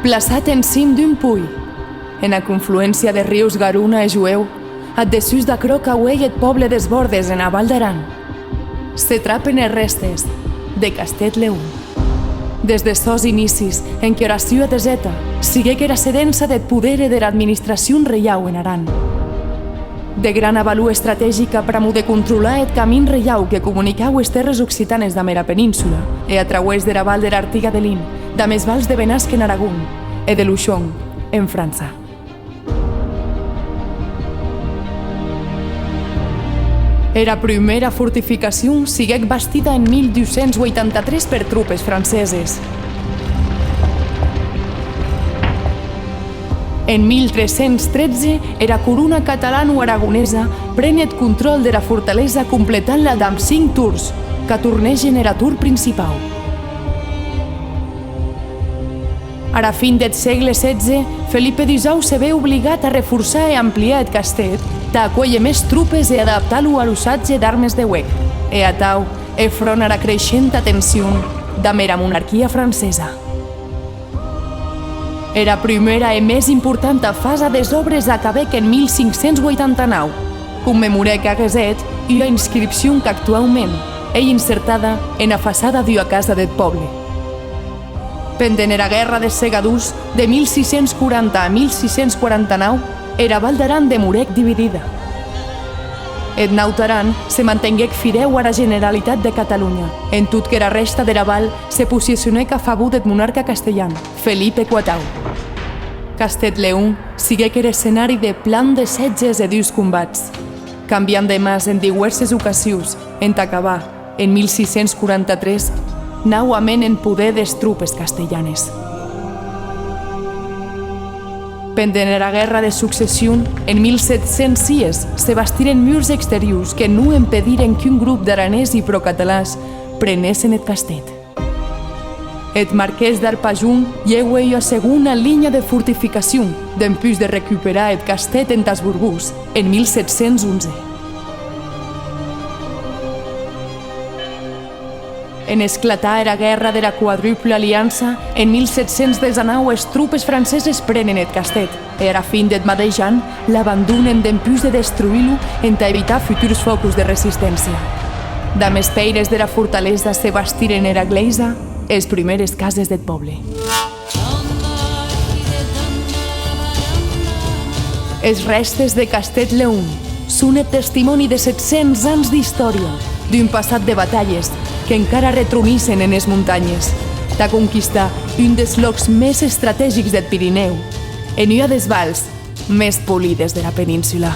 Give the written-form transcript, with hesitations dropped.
Plaçat en cim d'un puy, en la confluència de rius Garuna i Jueu, at desús d'aquerò qu'auei eth poble des Bordes en a Val d'Aran, se trapen les restes de Castet Leun. Des de sos inicis, en que era ciutat deseta, siguec era sedença deth poder e dera administracion reiau en Aran. De gran avalua estratègica pramu de controlar eth camin reiau que comunicau es terres occitanes damb era península e a través dera val dera Artiga de Lin, damb es vals de Benasque en Aragón e de Luchon en França. Era primera fortificació siguec bastida en 1283 per tropes franceses. En 1313, era corona catalano-aragonesa prenet control de la fortalesa completant-la damb 5 tours, que tornegen era tour principau. Ara fin deth segle XVI, Felipe XVIII se veu obligat a reforçar e ampliar eth castet, d'acuellir més tropes e adaptar-lo a l'usatge d'armes de huec, e atau, enfront a la creixent atenció damb era monarquia francesa. Era primera e més importanta fasa des obres acabèc en 1589, commemorèc aguest ua inscripció qu'actuaument ei insertada en a façada d'ua casa deth poble. Pendent era guerra des segadors de 1640 a 1649, era Val d'Aran demorèc dividida. Eth Naut Aran se mantenguec fideu a la Generalitat de Catalunya, en tot que era resta dera val se posicionèc a favor deth monarca castellan, Felipe IV. Castet Leun siguec er escenari de plan de setges e dus combats, canviant de mas en diverses ocasions, enta acabar, en 1643, nauament en poder des tropes castellanes. Pendent era guerra de successió, en 1706 se bastiren murs exteriors que non impediren qu'un grup d'aranès i procatalans prenessen eth castet. Eth marquès d'Arpajon lheué ua segona linha de fortificació dempús de recuperar eth castet entas Borbós en 1711. En esclatar era guerra dera quadrupla aliança, en 1719 es tropes franceses prenen eth castet, e era fin deth mateix any l'abandonen dempús de destruir-lo enta evitar futurs focus de resistència. Damb es peires dera fortalesa se bastiren era gleisa es primeres cases deth poble. Es restes de Castet Leun són eth testimoni de 700 anys d'història, d'un passat de batalles que encara retronissen en es muntanyes, de conquistar un dels llocs més estratègics del Pirineu, en ua des vals més polides de la península.